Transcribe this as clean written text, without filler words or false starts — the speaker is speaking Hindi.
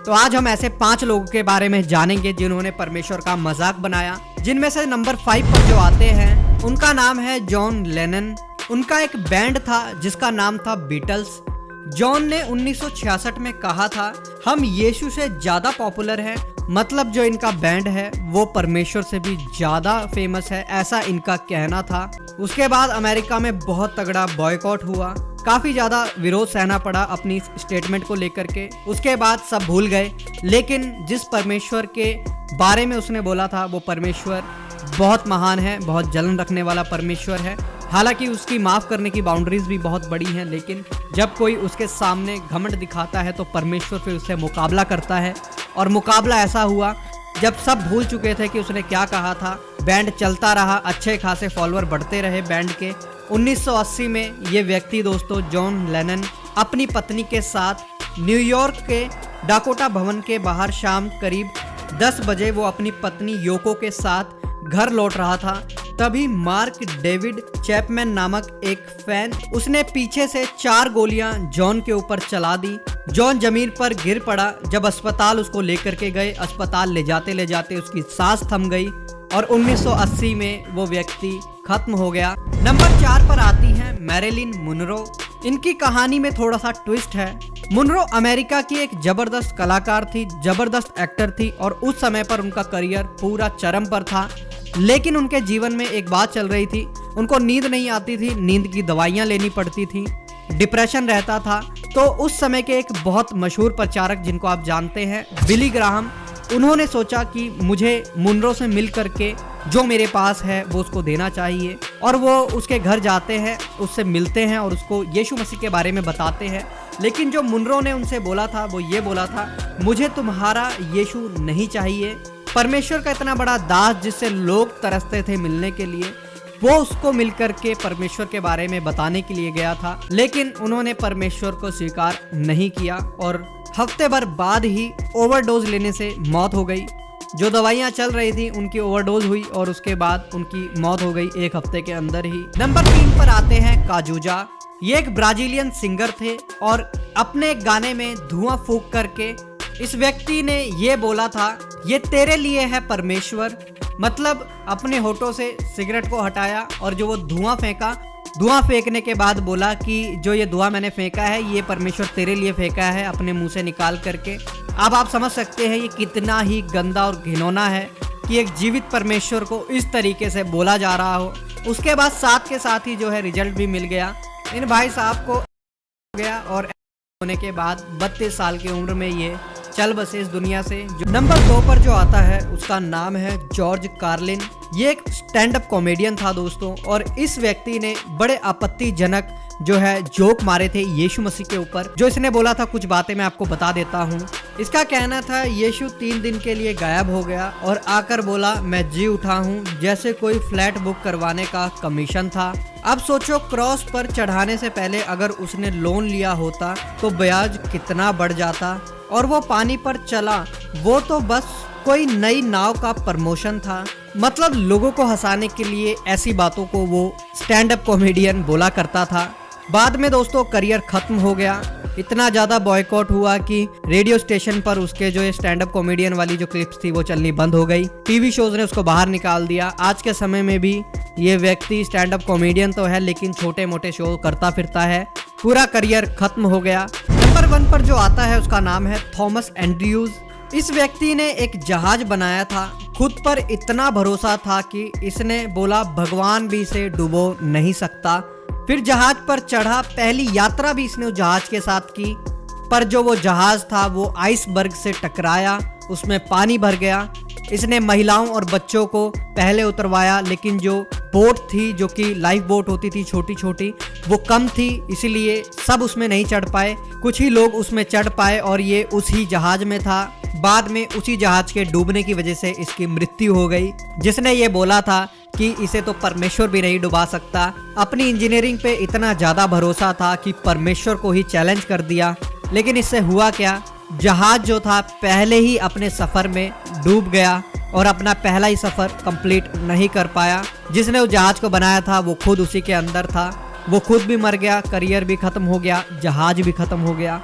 तो आज हम ऐसे 5 लोगों के बारे में जानेंगे जिन्होंने परमेश्वर का मजाक बनाया, जिनमें से नंबर 5 पर जो आते हैं उनका नाम है जॉन लेनन। उनका एक बैंड था जिसका नाम था बीटल्स। जॉन ने 1966 में कहा था, हम यीशु से ज्यादा पॉपुलर हैं, मतलब जो इनका बैंड है वो परमेश्वर से भी ज्यादा फेमस है, ऐसा इनका कहना था। उसके बाद अमेरिका में बहुत तगड़ा बॉयकॉट हुआ, काफी ज्यादा विरोध सहना पड़ा अपनी स्टेटमेंट को लेकर के। उसके बाद सब भूल गए, लेकिन जिस परमेश्वर के बारे में उसने बोला था वो परमेश्वर बहुत महान है, बहुत जलन रखने वाला परमेश्वर है। हालांकि उसकी माफ करने की बाउंड्रीज भी बहुत बड़ी हैं, लेकिन जब कोई उसके सामने घमंड दिखाता है तो परमेश्वर फिर उससे मुकाबला करता है। और मुकाबला ऐसा हुआ जब सब भूल चुके थे कि उसने क्या कहा था। बैंड चलता रहा, अच्छे खासे फॉलोअर बढ़ते रहे बैंड के। 1980 में ये व्यक्ति दोस्तों जॉन लेनन अपनी पत्नी के साथ न्यूयॉर्क के डाकोटा भवन के बाहर शाम करीब 10 बजे वो अपनी पत्नी योको के साथ घर लौट रहा था। तभी मार्क डेविड चैपमैन नामक एक फैन, उसने पीछे से 4 गोलियां जॉन के ऊपर चला दी। जॉन जमीन पर गिर पड़ा। जब अस्पताल उसको लेकर के गए, अस्पताल ले जाते उसकी सांस थम गई और 1980 में वो व्यक्ति खत्म हो गया। नंबर 4 पर आती है मैरिलिन मुनरो। इनकी कहानी में थोड़ा सा ट्विस्ट है। मुनरो अमेरिका की एक जबरदस्त कलाकार थी, जबरदस्त एक्टर थी और उस समय पर उनका करियर पूरा चरम पर था। लेकिन उनके जीवन में एक बात चल रही थी, उनको नींद नहीं आती थी, नींद की दवाइयां लेनी पड़ती थी, डिप्रेशन रहता था। तो उस समय के एक बहुत मशहूर प्रचारक जिनको आप जानते हैं बिली ग्राहम, उन्होंने सोचा कि मुझे मुनरो से मिल करके जो मेरे पास है वो उसको देना चाहिए। और वो उसके घर जाते हैं, उससे मिलते हैं और उसको यीशु मसीह के बारे में बताते हैं। लेकिन जो मुनरो ने उनसे बोला था वो ये बोला था, मुझे तुम्हारा यीशु नहीं चाहिए। परमेश्वर का इतना बड़ा दास जिससे लोग तरसते थे मिलने के लिए, वो उसको मिलकर के परमेश्वर के बारे में बताने के लिए गया था। लेकिन उन्होंने परमेश्वर को स्वीकार नहीं किया और हफ्ते भर बाद ही ओवरडोज लेने से मौत हो गई। जो दवाइयां चल रही थी उनकी ओवरडोज हुई और उसके बाद उनकी मौत हो गई 1 हफ्ते के अंदर ही। नंबर 3 पर आते हैं काजूजा। ये एक ब्राजीलियन सिंगर थे और अपने गाने में धुआं फूंक करके इस व्यक्ति ने ये बोला था, ये तेरे लिए है परमेश्वर। मतलब अपने होठों से सिगरेट को हटाया और जो वो धुआं फेंका, धुआं फेंकने के बाद बोला कि जो ये धुआं मैंने फेंका है ये परमेश्वर तेरे लिए फेंका है, अपने मुंह से निकाल करके। अब आप समझ सकते हैं ये कितना ही गंदा और घिनौना है कि एक जीवित परमेश्वर को इस तरीके से बोला जा रहा हो। उसके बाद साथ के साथ ही जो है रिजल्ट भी मिल गया। इन भाई साहब को गया और होने के बाद 32 साल की उम्र में ये चल बसे इस दुनिया से। जो नंबर 2 पर जो आता है उसका नाम है जॉर्ज कार्लिन। ये एक स्टैंड अप कॉमेडियन था दोस्तों और इस व्यक्ति ने बड़े आपत्तिजनक जो है जोक मारे थे यीशु मसीह के ऊपर। जो इसने बोला था, कुछ बातें मैं आपको बता देता हूँ। इसका कहना था, यीशु 3 दिन के लिए गायब हो गया और आकर बोला, मैं जी उठा हूँ, जैसे कोई फ्लैट बुक करवाने का कमीशन था। अब सोचो क्रॉस पर चढ़ाने से पहले अगर उसने लोन लिया होता तो ब्याज कितना बढ़ जाता। और वो पानी पर चला, वो तो बस कोई नई नाव का प्रमोशन था। मतलब लोगों को हंसाने के लिए ऐसी बातों को वो स्टैंड अप कॉमेडियन बोला करता था। बाद में दोस्तों करियर खत्म हो गया। इतना ज्यादा बॉयकॉट हुआ कि रेडियो स्टेशन पर उसके जो स्टैंड अप कॉमेडियन वाली जो क्लिप्स थी वो चलनी बंद हो गई। टीवी शोज ने उसको बाहर निकाल दिया। आज के समय में भी ये व्यक्ति स्टैंड अप कॉमेडियन तो है लेकिन छोटे मोटे शो करता फिरता है। पूरा करियर खत्म हो गया। नंबर 1 पर जो आता है उसका नाम है थॉमस एंड्रयूज। इस व्यक्ति ने एक जहाज बनाया था। खुद पर इतना भरोसा था कि इसने बोला भगवान भी इसे डुबो नहीं सकता। फिर जहाज पर चढ़ा, पहली यात्रा भी इसने उस जहाज के साथ की, पर जो वो जहाज था वो आइसबर्ग से टकराया, उसमें पानी भर गया। इसने महिलाओं और बच्चों को पहले उतरवाया, लेकिन जो बोट थी जो कि लाइफ बोट होती थी छोटी छोटी, वो कम थी, इसीलिए सब उसमें नहीं चढ़ पाए। कुछ ही लोग उसमें चढ़ पाए और ये उसी जहाज में था। बाद में उसी जहाज के डूबने की वजह से इसकी मृत्यु हो गई। जिसने ये बोला था कि इसे तो परमेश्वर भी नहीं डुबा सकता। अपनी इंजीनियरिंग पे इतना ज्यादा भरोसा था कि परमेश्वर को ही चैलेंज कर दिया। लेकिन इससे हुआ क्या, जहाज जो था पहले ही अपने सफर में डूब गया और अपना पहला ही सफर कंप्लीट नहीं कर पाया। जिसने उस जहाज को बनाया था वो खुद उसी के अंदर था। वो खुद भी मर गया, करियर भी खत्म हो गया, जहाज भी खत्म हो गया।